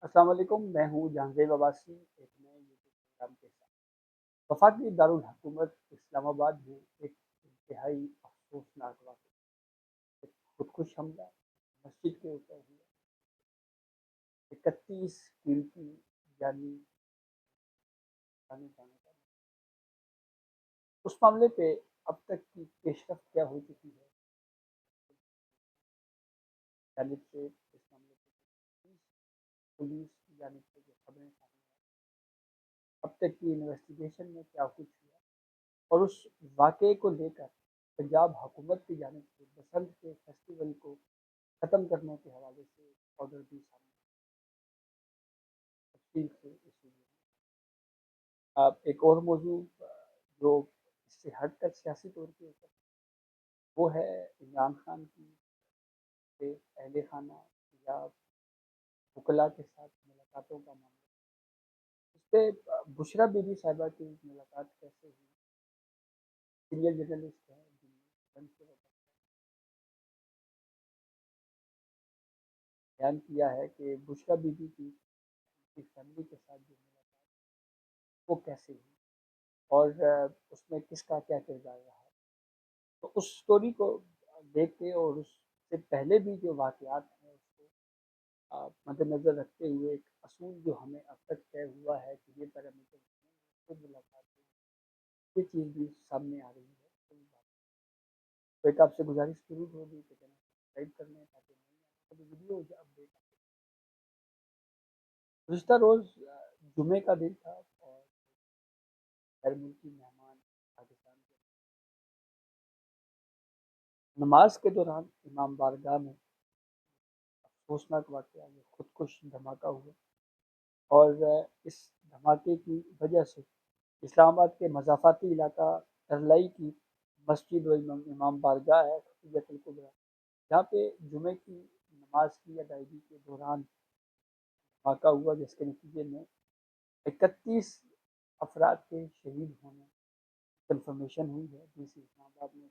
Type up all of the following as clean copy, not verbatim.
السلام علیکم، میں ہوں جہانگیر عباسی ایک نئے یوٹیوب پروگرام کے ساتھ۔ وفاقی دارالحکومت اسلام آباد میں ایک انتہائی افسوسناک واقعہ، ایک خودکش حملہ مسجد کے اوپر ہوا۔ 31 قیمتی جانی جانے جانے کا۔ اس معاملے پہ اب تک کی پیش رفت کیا ہو چکی ہے جانب سے اس معاملے پہ پولیس کی جانب سے جو خبریں سامنے آئی، اب تک کی انویسٹیگیشن میں کیا کچھ ہوا، اور اس واقعے کو لے کر پنجاب حکومت کی جانب سے بسنت کے فیسٹیول کو ختم کرنے کے حوالے سے آرڈر بھی سامنے تفصیل سے اس ویڈیو میں۔ آپ ایک اور موضوع جو اس سے ہٹ کر سیاسی طور کے اوپر، وہ ہے عمران خان کی اہل خانہ یا وکلاء کے ساتھ ملاقاتوں کا معاملہ۔ اس پہ بشرا بی بی صاحبہ کی ملاقات کیسے ہوئی؟ سینئر جرنلسٹ ہے بیان کیا ہے کہ بشرا بی بی کی فیملی کے ساتھ جو ملاقات وہ کیسے ہوئی، اور اس میں کس کا کیا کردار رہا۔ تو اس سٹوری کو دیکھ کے اور اس سے پہلے بھی جو واقعات ہیں اس کو مد نظر رکھتے ہوئے ایک اصول جو ہمیں اب تک طے ہوا ہے کہ یہ پیرامیٹر خود ملاقات ہے، یہ چیز بھی سامنے آ رہی ہے۔ تو ایک آپ سے گزارش ضرور ہوگی کہ چینل سبسکرائب کر لیں تاکہ نئی ویڈیو اپڈیٹ آ۔ گزشتہ روز جمعے کا دن تھا اور غیر ملکی مہمان پاکستان کے نماز کے دوران امام بارگاہ میں افسوسناک واقعہ یہ خودکش دھماکہ ہوا، اور اس دھماکے کی وجہ سے اسلام آباد کے مضافاتی علاقہ ارلائی کی مسجد و امام بارگاہ ہے خفیت القبریٰ، جہاں پہ جمعے کی نماز کی ادائیگی کے دوران دھماکہ ہوا، جس کے نتیجے میں 31 افراد کے شہید ہونے کنفرمیشن ہوئی ہے۔ ڈی سی اسلام آباد نے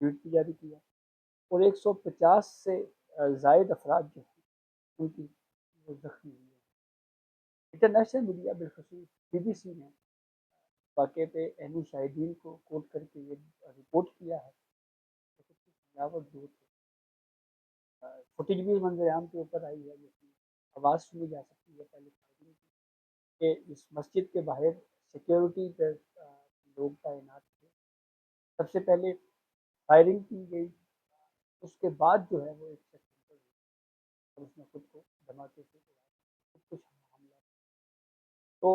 ٹویٹ بھی جاری کیا، اور 150 سے زائد افراد جو ہیں ان کی وہ زخمی ہوئی ہے۔ انٹرنیشنل میڈیا بالخصوص بی بی سی نے واقعے پہ عینی شاہدین کو کوٹ کر کے یہ رپورٹ کیا ہے کہ فوٹیج بھی منظر عام کے اوپر آئی ہے، جس کی آواز سنی جا سکتی ہے پہلے کہ اس مسجد کے باہر سیکیورٹی پر لوگ تعینات تھے۔ سب سے پہلے فائرنگ کی گئی، اس کے بعد جو ہے وہ ایک شخص اور اس نے خود کو دھماکے سے خود کچھ حملہ۔ تو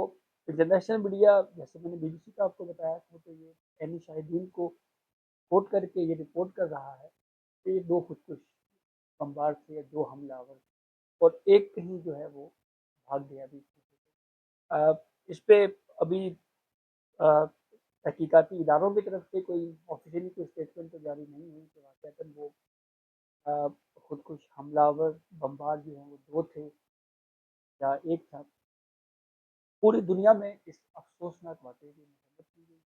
انٹرنیشنل میڈیا جیسے میں نے بی بی سی کا آپ کو بتایا تھا، تو یہ عینی شاہدین کو کوٹ کر کے یہ رپورٹ کر رہا ہے کہ یہ 2 خودکش بمبار تھے، 2 حملہ آور، اور ایک کہیں جو ہے وہ بھاگ گیا بھی۔ اس پہ ابھی تحقیقاتی اداروں کی طرف سے کوئی آفیشیلی کوئی اسٹیٹمنٹ تو جاری نہیں ہوئی کہ واقعتاً وہ خودکش حملہ آور بمبار جو ہیں وہ 2 تھے یا ایک تھا۔ پوری دنیا میں اس افسوسناک واقعے کی مذمت کی گئی،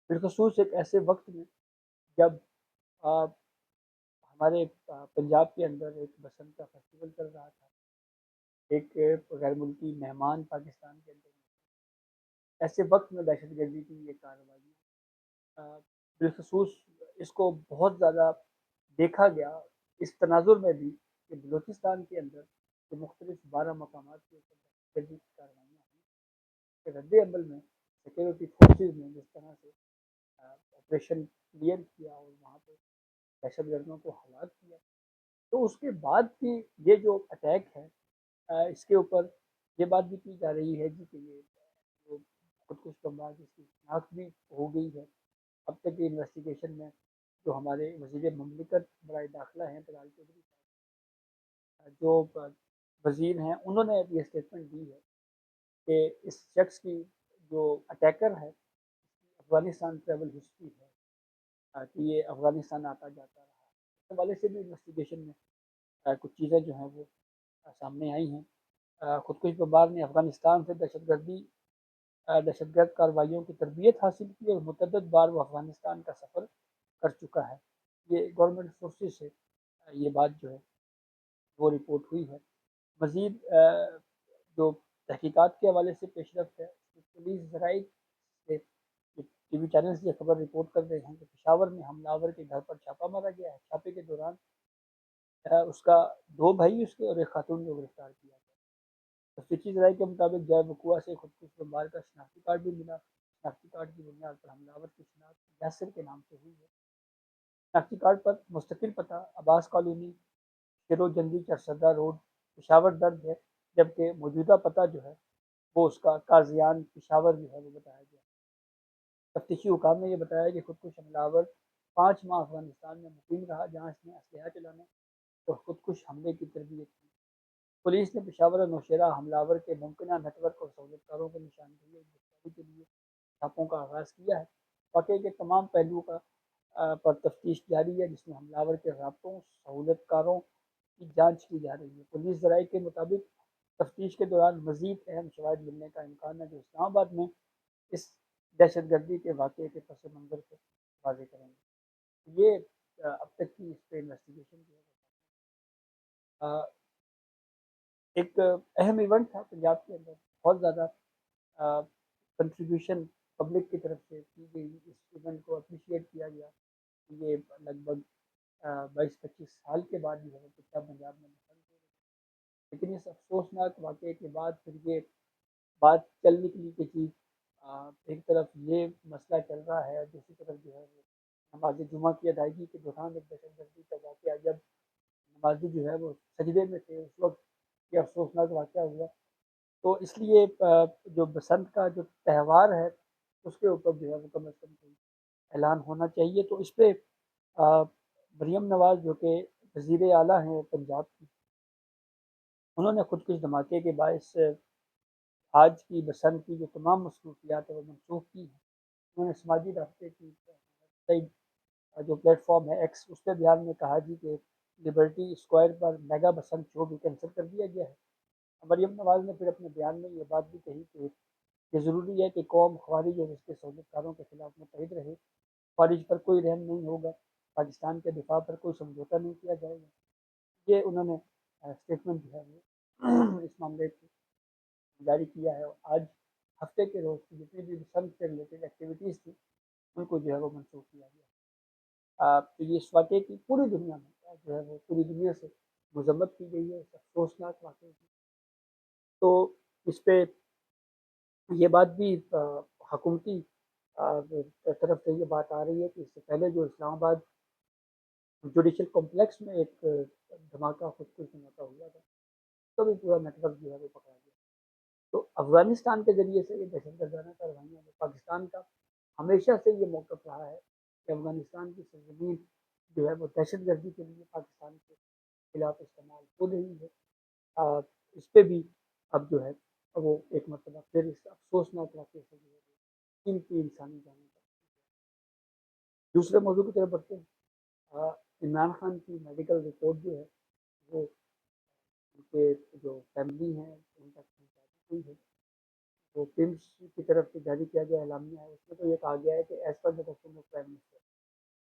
بالخصوص ایک ایسے وقت میں جب ہمارے پنجاب کے اندر ایک بسنت کا فیسٹیول چل رہا تھا، ایک غیر ملکی مہمان پاکستان کے اندر، ایسے وقت میں دہشت گردی کی یہ کارروائی بالخصوص اس کو بہت زیادہ دیکھا گیا اس تناظر میں بھی کہ بلوچستان کے اندر جو مختلف 12 مقامات کے اوپر دہشت گردی کی کارروائیاں ہوئی، کے رد عمل میں سیکورٹی فورسز نے جس طرح سے آپریشن کلیئر کیا اور وہاں پہ دہشت گردوں کو ہلاک کیا، تو اس کے بعد کی یہ جو اٹیک ہے اس کے اوپر یہ بات بھی کی جا رہی ہے جی کہ یہ خودکش بمبار جس کی شناخت بھی ہو گئی ہے۔ اب تک کی انویسٹیگیشن میں جو ہمارے وزیر مملکت برائے داخلہ ہیں طلال چودھری صاحب، جو وزیر ہیں، انہوں نے یہ اسٹیٹمنٹ دی ہے کہ اس شخص کی جو اٹیکر ہے افغانستان ٹریول ہسٹری ہے، کہ یہ افغانستان آتا جاتا رہا، اس حوالے سے بھی انویسٹیگیشن میں کچھ چیزیں جو ہیں وہ سامنے آئی ہیں۔ خودکش بمبار نے افغانستان سے دہشت گرد کارروائیوں کی تربیت حاصل کی، اور متعدد بار وہ افغانستان کا سفر کر چکا ہے۔ یہ گورنمنٹ سورسز سے یہ بات جو ہے وہ رپورٹ ہوئی ہے۔ مزید جو تحقیقات کے حوالے سے پیش رفت ہے، پولیس ذرائع سے ٹی وی چینلز یہ خبر رپورٹ کر رہے ہیں کہ پشاور میں حملہ آور کے گھر پر چھاپا مارا گیا ہے۔ چھاپے کے دوران اس کا 2 بھائی اس کے اور ایک خاتون کو گرفتار کیا گیا۔ تفتیشی ذرائع کے مطابق جائے وقوع سے خودکش بمبار کا شناختی کارڈ بھی ملا۔ شناختی کارڈ کی بنیاد پر حملہ آور کی شناخت یاسر کے نام سے ہوئی ہے۔ شناختی کارڈ پر مستقل پتہ عباس کالونی، شیرو جنگی چرسدہ روڈ، پشاور درج ہے، جبکہ موجودہ پتہ جو ہے وہ اس کا قاضیان پشاور جو ہے وہ بتایا گیا۔ تفتیشی حکام نے یہ بتایا کہ خودکش حملہ آور 5 ماہ افغانستان میں مقیم رہا، جہاں اس نے اسلحہ چلانے اور خودکش حملے کی تربیت کی۔ پولیس نے پشاور اور نوشہرہ حملہ آور کے ممکنہ نیٹ ورک اور سہولت کاروں کو نشاندہی اور گرفتاری کے لیے چھاپوں کا آغاز کیا ہے۔ واقعے کے تمام پہلوؤں پر تفتیش جاری ہے، جس میں حملہ آور کے رابطوں، سہولت کاروں کی جانچ کی جا رہی ہے۔ پولیس ذرائع کے مطابق تفتیش کے دوران مزید اہم شواہد ملنے کا امکان ہے، جو اسلام آباد میں اس دہشت گردی کے واقعے کے پس منظر کو واضح کریں گے۔ یہ اب تک کی اس پہ انویسٹیگیشن جو ہے ایک اہم ایونٹ تھا پنجاب کے اندر، بہت زیادہ کنٹریبیوشن پبلک کی طرف سے کی گئی، اس ایونٹ کو اپریشیٹ کیا گیا۔ یہ لگ بھگ 22-25 سال کے بعد جو ہے پنجاب میں بسنت ہو گئی، لیکن اس افسوسناک واقعے کے بعد پھر یہ بات چل نکلی کہ جی ایک طرف یہ مسئلہ چل رہا ہے، دوسری طرف جو ہے نماز جمعہ کی ادائیگی کے دوران ایک دہشت گردی کا واقعہ، جب نمازی جو ہے وہ سجدے میں تھے، اس وقت یہ افسوسناک واقعہ ہوا۔ تو اس لیے جو بسنت کا جو تہوار ہے اس کے اوپر جو ہے وہ کم از کم کوئی اعلان ہونا چاہیے۔ تو اس پہ مریم نواز جو کہ وزیر اعلیٰ ہیں پنجاب کی، انہوں نے خودکش دھماکے کے باعث آج کی بسنت کی جو تمام مصروفیات ہیں وہ منسوخ کی ہیں۔ انہوں نے سماجی رابطے کی جو پلیٹ فارم ہے ایکس، اس پہ بیان میں کہا جی کہ لبرٹی اسکوائر پر میگا بسنت شو بھی کینسل کر دیا گیا ہے۔ مریم نواز نے پھر اپنے بیان میں یہ بات بھی کہی کہ یہ ضروری ہے کہ قوم خوارج اور اس کے سہولت کاروں کے خلاف متحد رہے، خوارج پر کوئی رحم نہیں ہوگا، پاکستان کے دفاع پر کوئی سمجھوتہ نہیں کیا جائے گا۔ یہ انہوں نے اسٹیٹمنٹ جو ہے وہ اس معاملے کو جاری کیا ہے، اور آج ہفتے کے روز کی جتنی بھی بسنت سے ریلیٹڈ ایکٹیویٹیز تھی ان کو جو ہے وہ منسوخ کیا گیا۔ تو یہ اس واقعے کی پوری دنیا میں جو ہے وہ پوری دنیا سے مذمت کی گئی ہے اس افسوسناک واقعے کی۔ تو اس پہ یہ بات بھی حکومتی طرف سے یہ بات آ رہی ہے کہ اس سے پہلے جو اسلام آباد جوڈیشل کمپلیکس میں ایک دھماکہ خودکش دھماکہ ہوا تھا، تو بھی پورا نیٹ ورک جو ہے وہ پکڑا گیا۔ تو افغانستان کے ذریعے سے یہ دہشت گردانہ کاروائیاں پاکستان کا ہمیشہ سے یہ موقف رہا ہے کہ افغانستان کی سرزمین جو ہے وہ دہشت گردی کے لیے پاکستان کے خلاف استعمال ہو رہی ہے۔ اس پہ بھی اب جو ہے وہ ایک مرتبہ پھر اس افسوسناک واقعے سے جو ہے قیمتی انسانی جانیں کا۔ دوسرے موضوع کی طرف بڑھتے ہیں۔ عمران خان کی میڈیکل رپورٹ جو ہے وہ ان کے جو فیملی ہیں ان تک پہنچائی ہوئی ہے، وہ پمس کی طرف سے جاری کیا گیا اعلامیہ ہے، اس میں تو یہ کہا گیا ہے کہ as per direction of prime minister,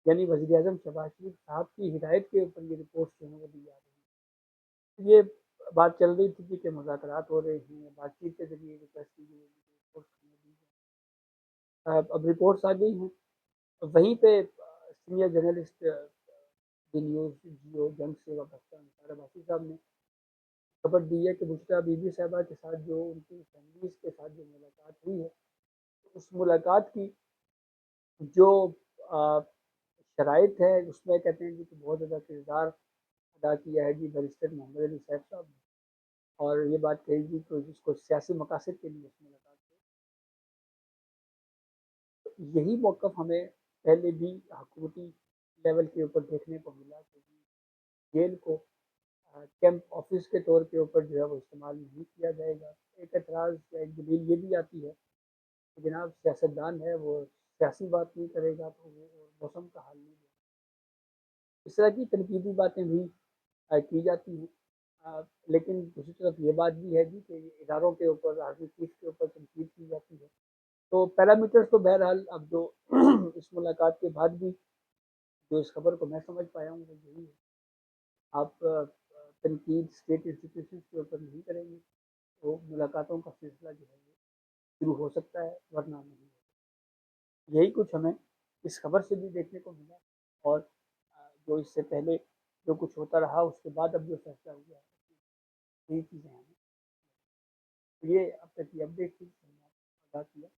یعنی وزیر اعظم شہباز شریف صاحب کی ہدایت کے اوپر یہ رپورٹس جو ہیں وہ دی جا رہی ہیں۔ یہ بات چل رہی تھی کہ مذاکرات ہو رہے ہیں، بات چیت کے ذریعے ریکویسٹ کی گئی ہے، اب رپورٹس آ گئی ہیں۔ وہیں پہ سینئر جرنلسٹ دی نیوز جیو جنگ سے وابستہ انصار عباسی صاحب نے خبر دی ہے کہ مشتبہ بی بی صاحبہ کے ساتھ جو ان کی فیملیز کے ساتھ جو ملاقات ہوئی ہے، اس ملاقات کی جو شرائط ہے اس میں کہتے ہیں کہ بہت زیادہ کردار ادا کیا ہے جی بیرسٹر محمد علی صاحب صاحب نے، اور یہ بات کہی گئی کہ جس کو سیاسی مقاصد کے لیے اس ملاقات کی۔ یہی موقف ہمیں پہلے بھی حکومتی لیول کے اوپر دیکھنے کو ملا کہ جیل کو کیمپ آفس کے طور کے اوپر جو ہے وہ استعمال نہیں کیا جائے گا۔ ایک اعتراض یا ایک دلیل یہ بھی آتی ہے کہ جناب سیاستدان ہے وہ سیاسی بات نہیں کرے گا تو وہ موسم کا حل نہیں دے گا۔ اس طرح کی تنقیدی باتیں بھی کی جاتی ہیں، لیکن دوسری طرف یہ بات بھی ہے جی کہ اداروں کے اوپر آرمی چیف کے اوپر تنقید کی جاتی ہے۔ تو پیرامیٹرز تو بہرحال اب جو اس ملاقات کے بعد بھی جو اس خبر کو میں سمجھ پایا ہوں وہ یہی ہے، آپ تنقید اسٹیٹ انسٹیٹیوشنس کے اوپر نہیں ملاقاتوں کا سلسلہ جو ہے وہ شروع ہو سکتا ہے، ورنہ نہیں ہوتا۔ یہی کچھ ہمیں اس خبر سے بھی دیکھنے کو ملا، اور جو اس سے پہلے جو کچھ ہوتا رہا اس کے بعد اب جو فیصلہ ہوا ہے، یہی چیزیں ہمیں یہ اب تک کی اپڈیٹ تھی، آگاہ کیا۔